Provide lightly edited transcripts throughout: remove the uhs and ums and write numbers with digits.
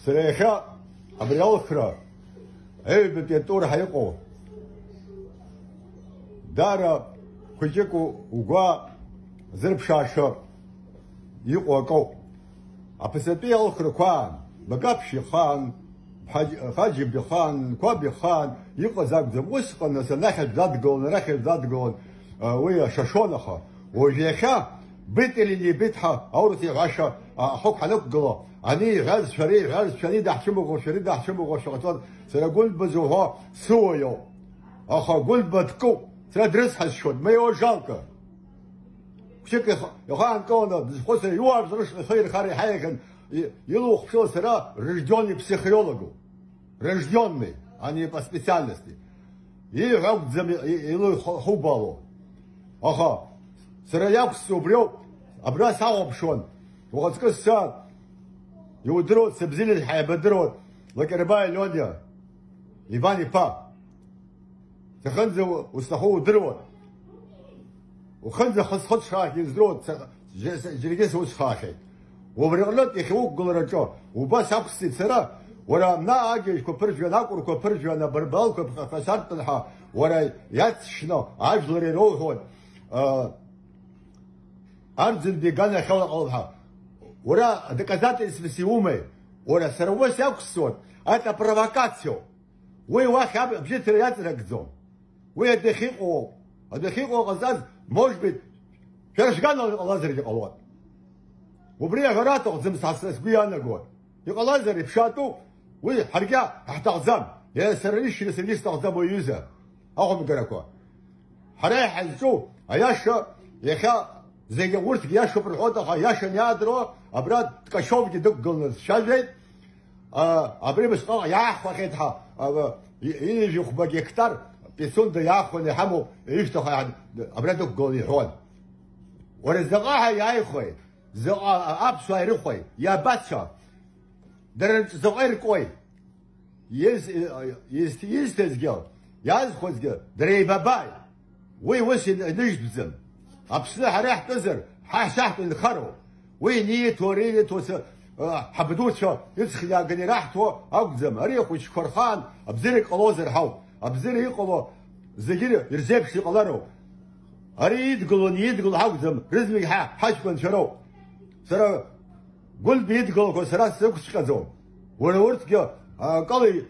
سريخا أبريالكرا أي بتيتور حيقو دارا كوجيكو وقوا زرب شاشر يقوا قو أبسطي الكرا كوان بقابشي خان حاجي بخان كوابي خان يقوا زاق زموسقا نسا ناخد زادقون راخد زادقون ويا شاشونخا وجيخا بيت اللي بيتها أورثي غاشا حق حنقلا أني غاز شري دحشمو شري دحشمو شغطان سرا قول بزوها سويو أخا قول بدكو سرا درس حشود ما يوجالك بشكل يخان كونا خص يوار زرش خير خاري حاجة يلوخ شو سرا رجدوني психологу рожденный а не по специальности и раб يلو хубало أخا سرا يابسو بريو أبرا ساوب شون وقت كسر يودرو سبزيل الحياة بدرو لك رباي لوديا يباني با تخنزو وستحو درو وخنزو خد شاك يزرو جريجس وش خاشي وبرغلط يخوك قل رجو وبس أقصي سرا ورا نا أجي كوبرجو ناكور كوبرجو أنا بربال كوبرجو لها ورا ياتشنو عجل روحون أرجل بيجانا خلق الله ورا доказательства сиумы ورا сорвось аксот это провокацию вы واحد بجيت ريات ركزون вы دقيقة غزاز может быть فرشقان الله زري قلوات وبريا غراتو زم ساسس بيانا قول يقول الله زري بشاتو وي حرقا احتغزام يا سرليش لسليس تغزام ويوزا أخو مقرأكوا حرايح الجو أياشا يخا زي ورث يا شوف الحوضة يا شن يادرو أبراد كشوف يدق قلنا شاذي أبري بس يا أخو كيدها يجي خبق يكتر بيسون ده يا أخو نحمو يشتغل يعني أبراد دق قلنا هون ورزقها يا أخوي زقا أبسوا يرخوي يا باتشا درن زغير كوي يستزجل يا خوزجل دري باباي وش نجبزم أبسنا حريح تزر حاشحت الخرو ويني توريني توس حبدوتشا يسخي قني راحتو أقزم أريق وش خرخان أبزرك قلوزر حو أبزر يقلو زجير يرزيب شي قلارو أريد قلون يدقل أقزم رزمي حاشكن شرو سرا قل بيدقل سرا سكش كزوم ورورت كيا قلي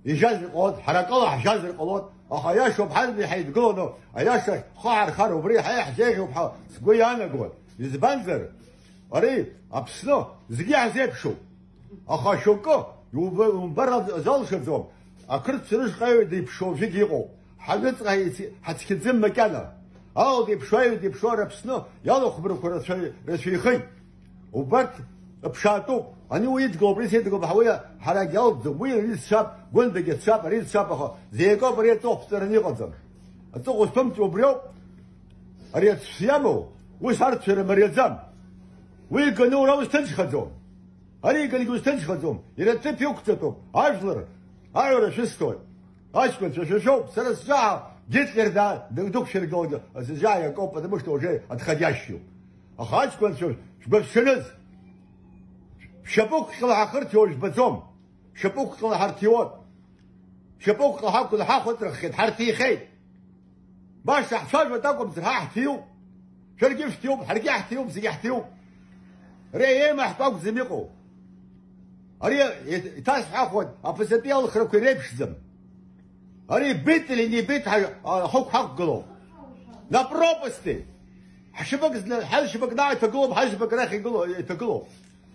يجاز القلوت حرقلا حجاز القلوت أخايا شو بحال حيتقولوا أياش خار خار وبري حيح جاي وبحال سقوي أنا قول يزبنزر أري أبسلو زقيع زيب شو أخا شوكو يوبرا زال شزوم أكرت سرش قوي دي بشو جيجيقو حدث غايتي حتكزم مكانه أو دي بشوي دي بشو ربسنو يلا خبروا كرة رشيخي وبرت بشاتو أنا ويد قبري سيد قبر حويا حرق يالد وين ريس شاب قول بيجت شاب ريس شاب أخا زي قبري توب ترني قدم أتوقع فهمت وبريو أريد سيامو وش هرت في مريضام ويقولوا راو استنشخزوم أريد قال يقول استنشخزوم يرتب يقتتو عشلر أيوة شستوي أشكون شو سرس جاء جيت لردا دوك شرقود جاء يقوم потому что уже отходящий أخا أشكون شو شنز شبوك طلع آخرتي وش بزوم شبوك طلع هرتيوت شبوك طلع كل حاجة ترخيت حرتي خيت باش حشاش بتاكم زرها حتيو شرقي فتيو حرقي حتيو زي حتيو ريه ما حتاك زميقو أري تاس حاخد أبسطي الخير كل ريبش زم أري بيت اللي بيت حق قلوب لا بروبستي حشبك حل شبك ناعي تقلوب حشبك راخي تقلوب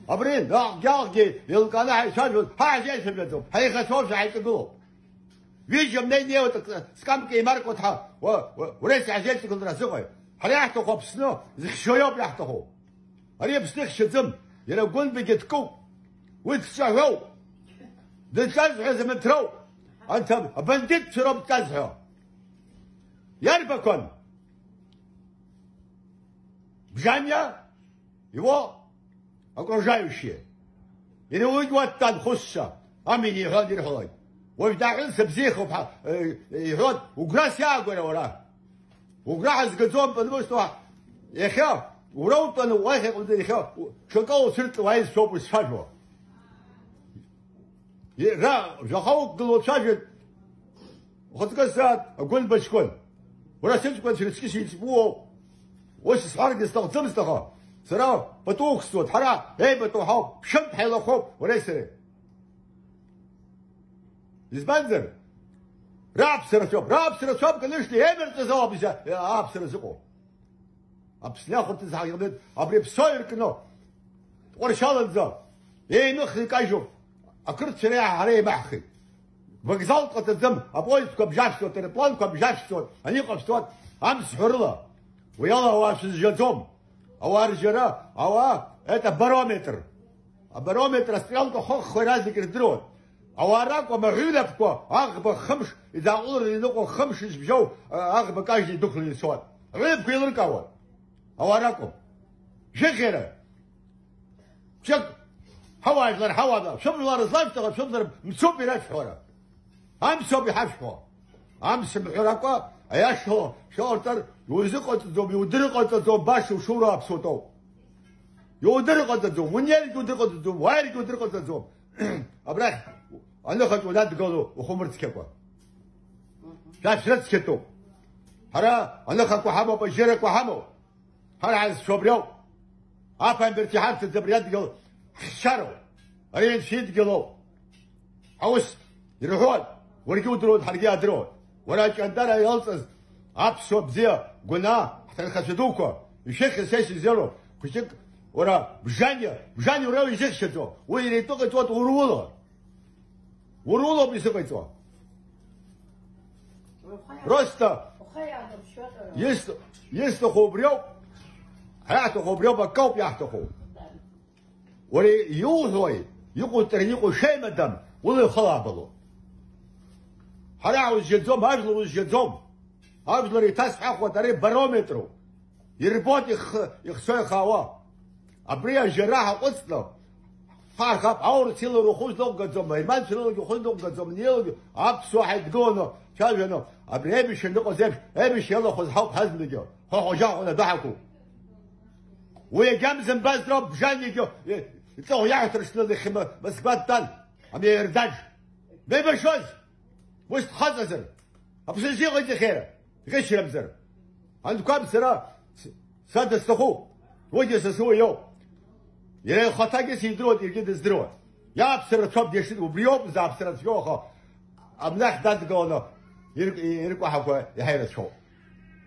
أبرين جاجي يلقانا حيشاجون حاجي شبيتهم هاي خشوش حي تقلوب فيجي منين يو سكام كي ماركو تها وريس عجلت كل راسقي حريحتو خبسنو زخشويو بيحتو أري بسنخ شزم يلا قول بيجتكو وتشهو دتشهو زي ترو أنت بندت شرب تزهو يربكن بجانيا يو окружающие. И не уйдут там хусса, а мне не глади рхой. Вот так сбзихов, год уграся говорю, уграс газом, потому что я хел, урод он уехал, он хел, что кого сырт вайс шопу сажу. را جاخو قلو شاجد خذ ساعات اقول بشكون ولا تشكون شي شي بو واش صار يستخدم استخا سرا بتوخ صوت حرا هي بتوحو شم حيلا خوب ولا يسري يزبنزر راب سر شوب قالش لي هي مرتزوا بيجا يا اب سر زقو ابس لا خذ تزحق يبد ابري بسوير كنو ور شال الزا اي نخي كايجو اكرت شريعه عليه بحخي وقزال قد الدم ابوي كب جاشتو تليفون كب جاشتو اني قبستو امس حرله ويلا واش الجزوم او رجرا او это بارومتر سтрелка خخ رازك الدرون او راكو مغلبكو اغب خمش اذا اقول لكم خمش بجو اغب كاجي دخل السواد غيب كيلر كاول او راكم شكرا شك هواي شوف الورا زلفت شوف ضرب مسوبي لا شهوره مسوبي حفشو سبحراكو يا شورتر يوزقوا تزوم يودرقوا تزوم باش وشورا بصوتو يودرقوا تزوم ونيل يودرقوا تزوم واري يودرقوا تزوم ابراح انا خد ولاد قالوا وخمرت كيكو شاف شرت كتو هرا انا خد حمو بشرك وحمو هرا عايز شوبريو افهم برتيحات الزبريات قال شارو ارين شيد قالوا حوس يروحون ورجعوا درود حرقيها درود ولا كندنا يلصص ابسو بزيا قلنا حتى خشدوكو يشيخ سيش زيرو كشك ورا بجاني ورا يشيخ شتو ويري توك توت ورولو بيسكيتو روستا يست خبريو حياتو خبريو بكوب يحتو وري يوهوي يقول تريقو شيء مدام ولا خلابلو حراو الجزوم هاجلو الجزوم هاجلو يتسحق وتري بارومترو يربط يخسوي خوا ابريا جراحه قصلو خاب اور تيلو روخوز لو غزوم ما تيلو روخوز لو غزوم نيلو ابسو حيدونو شاجنو ابريا بيشندو زيف ابيش يلا خذ حق حزم جو هو جاء ضحكوا ويا جامزن بازرب جاني يطلعوا يعترش لي خما بس بطل عم يردج بيبر شوز واش تخززر ابس شي غير خير غير رمزر عندكم سرا ساد استخو وجه سسو يو يا خطاك سيدرو يجد زدرو يا بسر توب ديش وبريوب زاب سر شو املاح داد قولنا يركوا حكوا يحير شو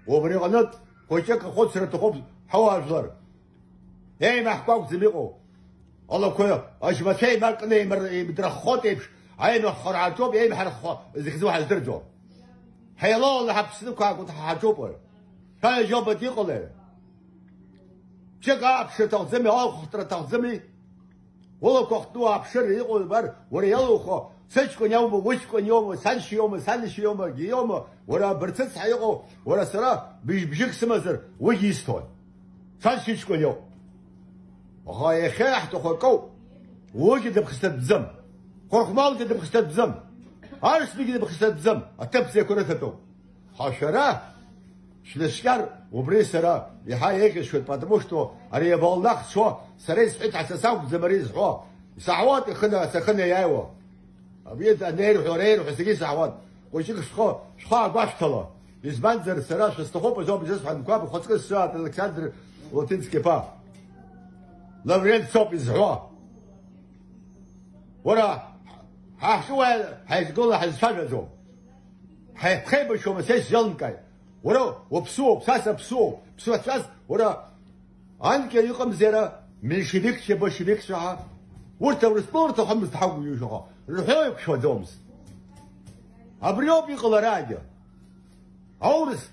وبريو قنط كويشك خد سر تخوب حوار زر اي محكوك زميقو الله كويا اش ما شيء ما قني مدرخ خوتيبش عينو خرعتوب اي محر زخزو على درجو حيلا اللي حبسنك كنت حاجوب كان جوب ديقول شقا بشر تغزمي او خطر تغزمي والله كوختو ابشر يقول بر وريالو خو سشكو يوم وشكو يوم سانش يوم سانش يوم ورا برتس حيقو ورا سرا بيجيك سمزر ويستون سانشكو يوم غاي خاح تخوكو وجد بخستة بزم خرخ مال جد بخستة بزم عارس بيجي بخستة بزم التبس يكونتو حشرة شلشكر وبريسرا يحاي هيك شوي потому что اري بالله شو سريس حيت على ساوق زمريز شو ساعات خنا يايوا ابيت انير حورير وحسكي ساعات وشيك شخا باشتلا يزبنزر سراش استخوب زوب جسم عند كواب خصك الساعه الكسندر وتنسكي با لافرين صوب يزحوا ورا شويه حيقول حيزفر زوم حيخيب شو مسيش يلمكاي ورا وبسو بساسه بسو تشاس ورا عندك يقم زيرا من شبيك شبا شعا ورتا ورسبورتا خمس تحقوا يوشوا الحيوك شو دومس ابريو بيقول راجع اورس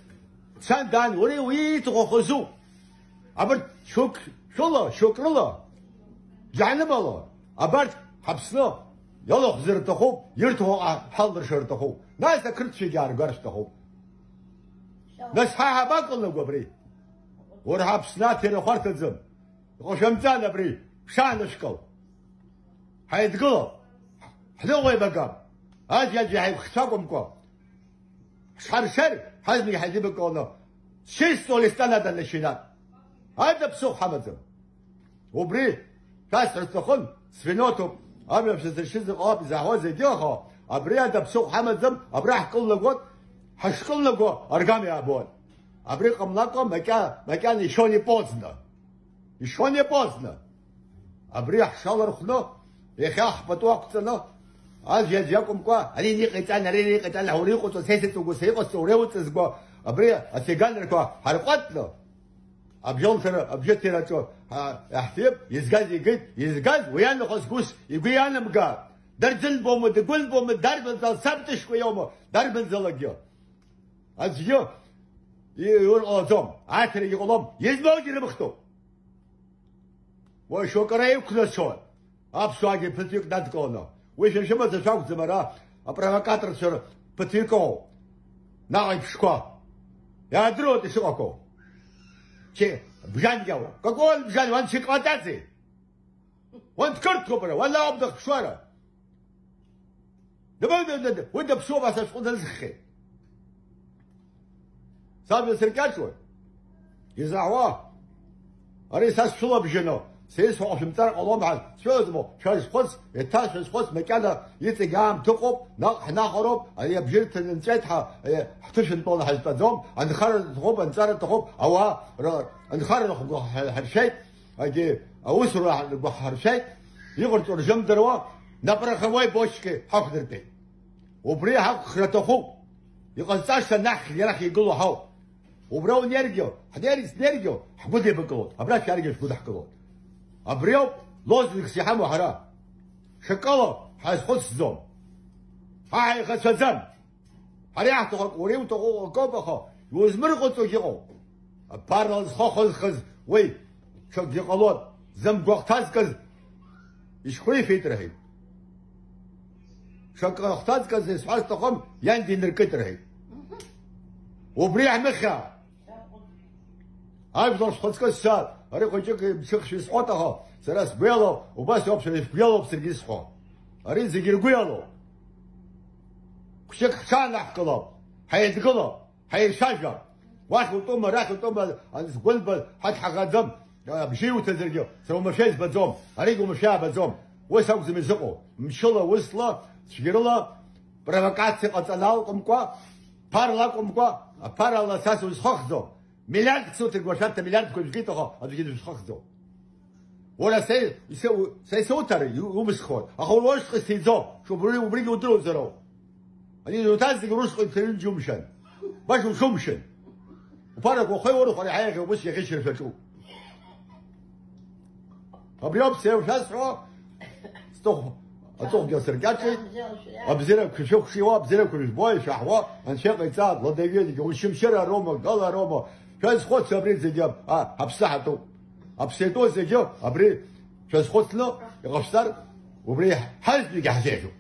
سان دان وري ويتو خزو ابر شكر الله جعلنا الله ابرت حبسنا يلا خزر تخو يرتو حضر شرتخو ناس كرت شي جار قرش تخو ناس حاها باقلنا قبري ورهاب سنات هنا خارت الزم وشمتان بري شان شكل حيتقلب حلوه بقى اجي حي خشاكم كو شر حزمي حيجيبك والله شيستو لستند النشينات هذا بسوق حمزه وبري كاس تخن سفينوتو أبي بشترشيز قاب زهوز ديوخو أبريا دبسوق حمدم أبرح كل قط حش كل قط أرقام يا أبون أبريقم لكم مكان يشوني بوزنا أبريح شالر خلو يخاخ بتوقتنا از يجيكم كوا أني نيقتان أني نيقتان هوريقو تسيسو سيقو سوريو تسقو أبريا أتيجان ركوا حرقتنا أبجون ترى أبجت ترى تو أحتيب يزغاز ويانا خسكوس يقول أنا مقا درجن بوم دقول بوم درب زل سبتش كيوم درب زلقيا از يو يقول أوزم عاتر يقولهم يزبوج ربختو وشكرا يكل شون أبسواجي بتيك دادكونا ويش شو ما تشوف زمرا أبراكاتر شر بتيكو ناقي بشكوا يا درو تشوكو شيء بجان جوا كقول بجان وان شكواتاتي وان كرت كبره ولا أبدك شوارع ده وده بشوف أساس خد الزخي صاب السرقات شو يزعوا أريساس شو بجنو سيس هو في متر الله بعد شو اسمه شايس خص يتاش خص مكانه يتجام تقب نخرب هي بجرت نتاعها حتش نطول حاجه زوم عند خرج تقب نزار تقب او نخرج هالشيء اجي اوسر هالشيء يغرط رجم دروا نبر خوي بوشك حق دربي وبري حق خرطخو يقصاش نخ يرخ يقولوا هاو وبراو نرجو حداريس نرجو حبودي بقول ابراش يرجع شو حقول أبريو لوز سيحام وحرا شكله حاس خص زوم هاي خص زم هريح تقول وريو تقول قبخه يوزمر قصو يقو بارلز خخ وي شو يقولون زم وقتاز كز يشخوي في ترهي شو وقتاز كز يسحاس تقوم يندي نركت رهي وبريح مخا هاي بزوج خص كز شال أري خوجك بشخ شو سقطها سراس بيلو وبس يوبشن بيلو بسرقي سقط أري زجير قيلو كشك شان أحكلو حيتقلو حيشجع واحد وطوم راح وطوم عن قلب حد حقدم بشي وتزرقيو سو مشيز بزوم أري قوم مشى بزوم وسوق زي مزقو مشلا وصلا شجيرلا بروكاتي قتناو كمكوا بارلا بارلا ساسو سخزو مليار كسوت الجواشات مليار كل جيت هذا جيت مش خخزو ولا سيسوي ترى يومسخون أقول واش خسيزو شو بري ودرو زرو أني لو تازق روش خسرين جومشن باش وشومشن وفرق وخير ورخ حياة وبس يخش الفتو أبيض سير شاسرو استوخ أتوقع جسرقاتي أبزرق كشوك شيوا أبزرق كل أسبوع شحوا أنشق يتعاد لديجي يقول شمشرة روما قال روما شاز خود سبري زجاب أبسحتو أبسيتو زجاب أبري شاز خود له يغشتر وبري حزب يجهزه